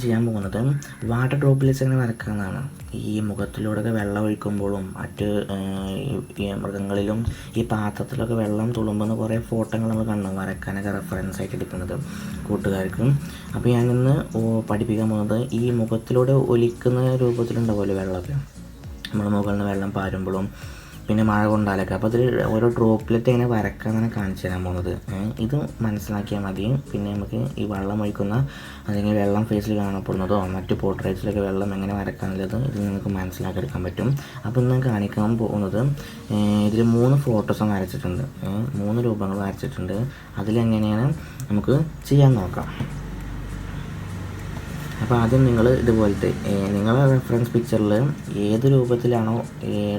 ചെയ്യാൻ പോകുന്നത് water droplets എങ്ങനെ വരക്കാമെന്നാണ്. ഈ മുഖത്തിലൂടെയൊക്കെ വെള്ളം ഒഴിക്കുമ്പോഴും മറ്റ് ഈ മൃഗങ്ങളിലും ഈ പാത്രത്തിലൊക്കെ വെള്ളം തുളുമ്പുന്ന കുറേ ഫോട്ടോകൾ നമ്മൾ കണ്ടു വരക്കാനൊക്കെ റെഫറൻസ് ആയിട്ട് എടുക്കുന്നത് കൂട്ടുകാർക്കും. അപ്പോൾ ഞാനിന്ന് പഠിപ്പിക്കാൻ പോകുന്നത് ഈ മുഖത്തിലൂടെ ഒലിക്കുന്ന രൂപത്തിലുണ്ടാവുമല്ലോ വെള്ളമൊക്കെ, നമ്മുടെ മുകളിൽ നിന്ന് വെള്ളം പാരുമ്പോഴും പിന്നെ മഴ കൊണ്ടാലൊക്കെ. അപ്പോൾ അതിൽ ഓരോ ഡ്രോപ്ലെറ്റ് എങ്ങനെ വരക്കാമെന്നാണ് കാണിച്ചു തരാൻ പോകുന്നത്. ഇത് മനസ്സിലാക്കിയാൽ മതി. പിന്നെ നമുക്ക് ഈ വെള്ളം ഒഴിക്കുന്ന അല്ലെങ്കിൽ വെള്ളം ഫേസിൽ കാണപ്പെടുന്നതോ മറ്റ് പോർട്രേറ്റ്സിലൊക്കെ വെള്ളം എങ്ങനെ വരക്കാനുള്ളത് ഇത് നിങ്ങൾക്ക് മനസ്സിലാക്കിയെടുക്കാൻ പറ്റും. അപ്പോൾ ഇന്ന് കാണിക്കാൻ പോകുന്നത് ഇതിൽ 3 ഫോട്ടോസും വരച്ചിട്ടുണ്ട്, 3 രൂപങ്ങൾ വരച്ചിട്ടുണ്ട്. അതിലെങ്ങനെയാണ് നമുക്ക് ചെയ്യാൻ നോക്കാം. അപ്പോൾ ആദ്യം നിങ്ങൾ ഇതുപോലത്തെ നിങ്ങളെ റെഫറൻസ് പിക്ചറിൽ ഏത് രൂപത്തിലാണോ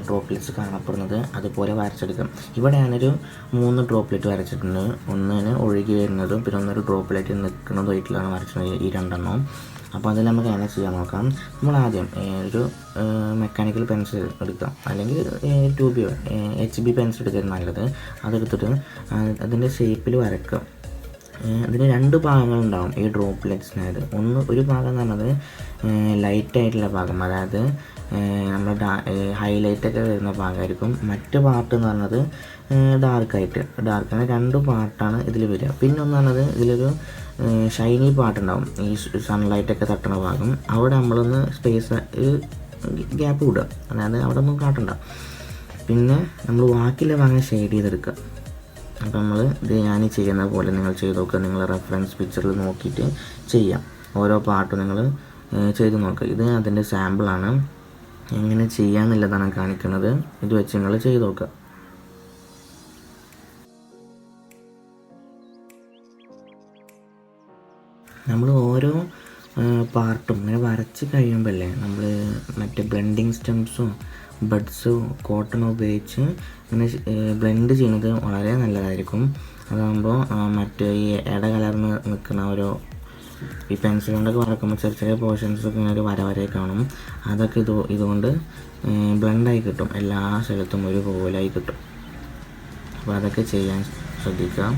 ഡ്രോപ്ലെറ്റ്സ് കാണപ്പെടുന്നത് അതുപോലെ വരച്ചെടുക്കാം. ഇവിടെ ഞാനൊരു 3 ഡ്രോപ്ലെറ്റ് വരച്ചിട്ടുണ്ട്. ഒന്നിന് ഒഴുകി വരുന്നതും പിന്നെ ഒന്നൊരു ഡ്രോപ്ലെറ്റ് നിൽക്കുന്നതായിട്ടുള്ളതാണ് വരച്ചത്, ഈ 2 അപ്പോൾ അതിൽ നമുക്ക് എങ്ങനെ ചെയ്യാൻ നോക്കാം. നമ്മൾ ആദ്യം ഒരു മെക്കാനിക്കൽ പെൻസിൽ എടുക്കാം, അല്ലെങ്കിൽ 2B HB പെൻസിൽ എടുക്കുന്നത് നല്ലത്. അതെടുത്തിട്ട് അതിൻ്റെ ഷേപ്പിൽ വരക്കാം. ഇതിന് 2 ഭാഗങ്ങളുണ്ടാവും ഈ ഡ്രോപ്ലെറ്റ്സിനായത്. ഒരു ഭാഗം എന്ന് പറഞ്ഞത് ലൈറ്റായിട്ടുള്ള ഭാഗം, അതായത് നമ്മുടെ ഹൈലൈറ്റൊക്കെ വരുന്ന ഭാഗമായിരിക്കും. മറ്റ് പാർട്ട് എന്ന് പറഞ്ഞത് ഡാർക്ക്. അങ്ങനെ 2 പാർട്ടാണ് ഇതിൽ വരിക. പിന്നെ ഒന്ന് പറഞ്ഞത് ഇതിലൊരു ഷൈനി പാർട്ടുണ്ടാവും, ഈ സൺലൈറ്റൊക്കെ തട്ടുന്ന ഭാഗം. അവിടെ നമ്മളൊന്ന് സ്പേസ് ഗ്യാപ്പ് വിടുക, അതായത് അവിടെ ഒന്നും കാട്ടണ്ട. പിന്നെ നമ്മൾ ബാക്കിയുള്ള ഭാഗം ഷെയ്ഡ് ചെയ്തെടുക്കുക. അപ്പോൾ നമ്മൾ ഇത് ഞാൻ ചെയ്യുന്ന പോലെ നിങ്ങൾ ചെയ്ത് നോക്കുക. നിങ്ങൾ റെഫറൻസ് പിക്ചറിൽ നോക്കിയിട്ട് ചെയ്യാം. ഓരോ പാർട്ടും നിങ്ങൾ ചെയ്ത് നോക്കുക. ഇത് അതിൻ്റെ സാമ്പിളാണ്, എങ്ങനെ ചെയ്യാമെന്നുള്ളതാണ് കാണിക്കുന്നത്. ഇത് വെച്ച് നിങ്ങൾ ചെയ്ത് നോക്കുക. നമ്മൾ ഓരോ പാർട്ടും ഇങ്ങനെ വരച്ച് കഴിയുമ്പോഴല്ലേ നമ്മൾ മറ്റേ ബ്ലെൻഡിങ് സ്റ്റെംസോ ബഡ്സോ കോട്ടണോ ഉപയോഗിച്ച് ഇങ്ങനെ ബ്ലെൻഡ് ചെയ്യുന്നത് വളരെ നല്ലതായിരിക്കും. അതാകുമ്പോൾ മറ്റേ ഈ കലർന്ന് നിൽക്കുന്ന ഓരോ ഈ പെൻസിൽ കൊണ്ടൊക്കെ വരക്കുമ്പോൾ ചെറിയ പോർഷൻസൊക്കെ ഇങ്ങനെ ഒരു വര കാണും. അതൊക്കെ ഇതുകൊണ്ട് ബ്ലെൻഡായി കിട്ടും, എല്ലാ സ്ഥലത്തും ഒരുപോലെയായി കിട്ടും. അപ്പോൾ അതൊക്കെ ചെയ്യാൻ ശ്രദ്ധിക്കാം.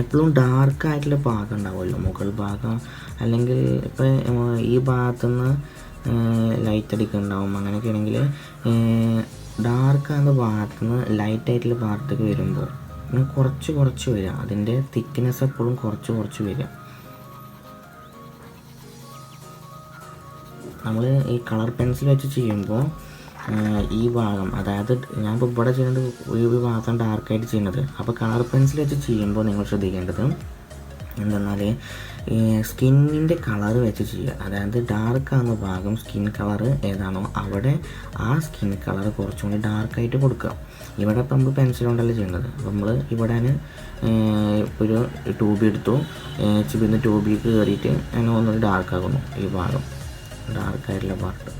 എപ്പോഴും ഡാർക്കായിട്ടുള്ള ഭാഗം ഉണ്ടാവുമല്ലോ, മുകൾ ഭാഗം, അല്ലെങ്കിൽ ഇപ്പോൾ ഈ ഭാഗത്തുനിന്ന് ലൈറ്റ് അടിക്കുന്നുണ്ടാവും. അങ്ങനെയൊക്കെ ആണെങ്കിൽ ഡാർക്കാകുന്ന ഭാഗത്തുനിന്ന് ലൈറ്റായിട്ടുള്ള ഭാഗത്തേക്ക് വരുമ്പോൾ കുറച്ച് വരിക, അതിൻ്റെ തിക്നെസ് എപ്പോഴും കുറച്ച് വരിക. നമ്മൾ ഈ കളർ പെൻസിൽ വെച്ച് ചെയ്യുമ്പോൾ ഈ ഭാഗം, അതായത് ഞാനിപ്പോൾ ഇവിടെ ചെയ്യുന്നത് ഒരു ഭാഗം ഡാർക്കായിട്ട് ചെയ്യുന്നത്. അപ്പോൾ കളർ പെൻസിൽ വെച്ച് ചെയ്യുമ്പോൾ നിങ്ങൾ ശ്രദ്ധിക്കേണ്ടത് എന്തെന്നാൽ സ്കിന്നിൻ്റെ കളർ വെച്ച് ചെയ്യുക. അതായത് ഡാർക്കാകുന്ന ഭാഗം സ്കിൻ കളർ ഏതാണോ അവിടെ ആ സ്കിൻ കളർ കുറച്ചുകൂടി ഡാർക്കായിട്ട് കൊടുക്കുക. ഇവിടെ ഇപ്പം നമ്മൾ പെൻസിൽ കൊണ്ടല്ല ചെയ്യുന്നത്. അപ്പോൾ നമ്മൾ ഇവിടെ ഒരു 2B എടുത്തു, HBന്ന് 2Bക്ക് കയറിയിട്ട് അങ്ങനെ ഒന്നുകൂടി ഡാർക്കാക്കുന്നു. ഈ ഭാഗം ഡാർക്കായിട്ടുള്ള പാർട്ട്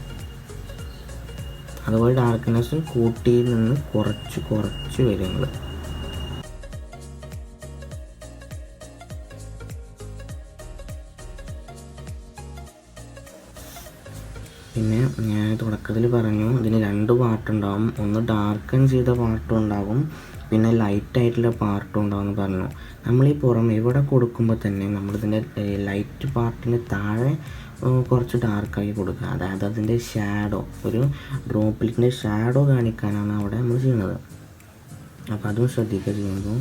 അതുപോലെ ഡാർക്ക്നെസ്സും കൂട്ടിയിൽ നിന്ന് കുറച്ച് വരും നിങ്ങൾ. പിന്നെ ഞാൻ തുടക്കത്തിൽ പറഞ്ഞു ഇതിന് 2 പാർട്ടുണ്ടാവും. ഒന്ന് ഡാർക്കൻ ചെയ്ത പാർട്ടും ഉണ്ടാകും, പിന്നെ ലൈറ്റായിട്ടുള്ള പാർട്ടും ഉണ്ടാവും എന്ന് പറഞ്ഞു. നമ്മളീ പുറമെ ഇവിടെ കൊടുക്കുമ്പോൾ തന്നെ നമ്മളിതിൻ്റെ ലൈറ്റ് പാർട്ടിന് താഴെ കുറച്ച് ഡാർക്കായി കൊടുക്കുക. അതായത് അതിൻ്റെ ഷാഡോ, ഒരു ഡ്രോപ്ലെറ്റിൻ്റെ ഷാഡോ കാണിക്കാനാണ് അവിടെ നമ്മൾ ചെയ്യുന്നത്. അപ്പോൾ അതും ശ്രദ്ധിക്കുക ചെയ്യുമ്പോൾ.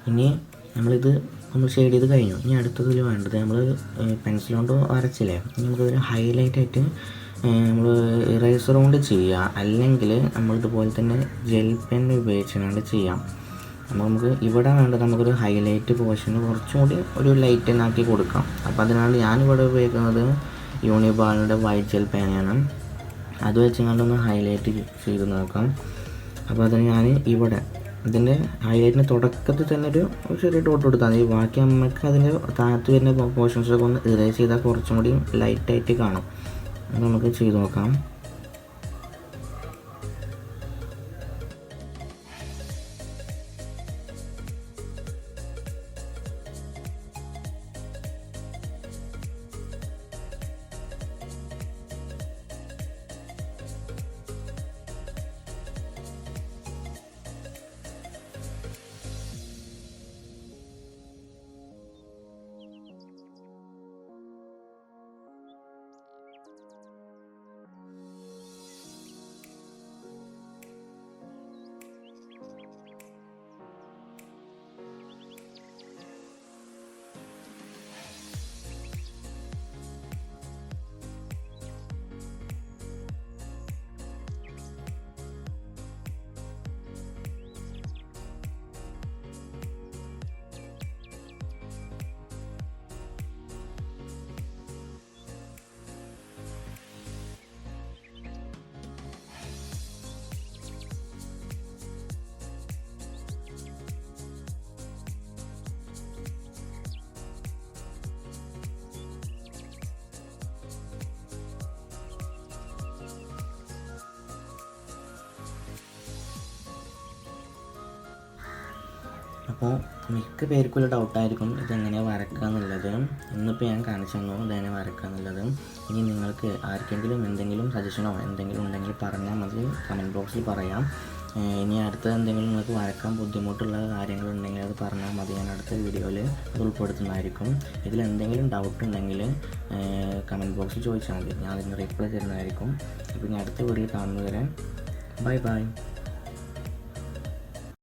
ഇനി നമ്മൾ ഷെയ്ഡ് ചെയ്ത് കഴിഞ്ഞു. ഇനി അടുത്തതിൽ വേണ്ടത് നമ്മൾ പെൻസിൽ കൊണ്ട് വരച്ചില്ലേ, നമുക്കതൊരു ഹൈലൈറ്റായിട്ട് നമ്മൾ ഇറേസർ കൊണ്ട് ചെയ്യുക, അല്ലെങ്കിൽ നമ്മളിതുപോലെ തന്നെ ജെൽ പെൻ ഉപയോഗിച്ചുകൊണ്ട് ചെയ്യാം. അപ്പോൾ നമുക്ക് ഇവിടെ വേണ്ടത് നമുക്കൊരു ഹൈലൈറ്റ് പോർഷന് കുറച്ചും കൂടി ഒരു ലൈറ്റനാക്കി കൊടുക്കാം. അപ്പോൾ അതിനാണ് ഞാനിവിടെ ഉപയോഗിക്കുന്നത് യൂണിബാളിൻ്റെ വൈറ്റ് ജെൽ പേനയാണ്. അത് വെച്ചുകൊണ്ടൊന്ന് ഹൈലൈറ്റ് ചെയ്ത് നോക്കാം. അപ്പോൾ അതിന് ഞാൻ ഇവിടെ ഇതിൻ്റെ ഹൈലൈറ്റിന് തുടക്കത്തിൽ തന്നെ ഒരു ചെറിയ ഡോട്ട് കൊടുത്താൽ മതി. ബാക്കി നമുക്ക് അതിൻ്റെ താഴത്ത് വരുന്ന പോർഷൻസൊക്കെ ഒന്ന് ഇറേസ് ചെയ്താൽ കുറച്ചും കൂടി ലൈറ്റായിട്ട് കാണും. അത് നമുക്ക് ചെയ്ത് നോക്കാം. അപ്പോൾ മിക്ക പേർക്കും ഒരു ഡൗട്ടായിരിക്കും ഇതെങ്ങനെയാണ് വരക്കുക എന്നുള്ളത്. ഇന്നിപ്പോൾ ഞാൻ കാണിച്ചു തന്നു ഇതെങ്ങനെ വരക്കുക എന്നുള്ളത്. ഇനി നിങ്ങൾക്ക് ആർക്കെങ്കിലും എന്തെങ്കിലും സജഷനോ എന്തെങ്കിലും ഉണ്ടെങ്കിൽ പറഞ്ഞാൽ മതി, കമൻറ്റ് ബോക്സിൽ പറയാം. ഇനി അടുത്ത എന്തെങ്കിലും നിങ്ങൾക്ക് വരക്കാൻ ബുദ്ധിമുട്ടുള്ള കാര്യങ്ങളുണ്ടെങ്കിൽ അത് പറഞ്ഞാൽ മതി, ഞാൻ അടുത്ത വീഡിയോയിൽ അത് ഉൾപ്പെടുത്തുന്നതായിരിക്കും. ഇതിലെന്തെങ്കിലും ഡൗട്ട് ഉണ്ടെങ്കിൽ കമൻറ്റ് ബോക്സിൽ ചോദിച്ചാൽ മതി, ഞാൻ അതിന് റിപ്ലൈ തരുന്നതായിരിക്കും. അപ്പോൾ ഇനി അടുത്ത വീഡിയോ കാണുന്നവരെ ബൈ ബൈ.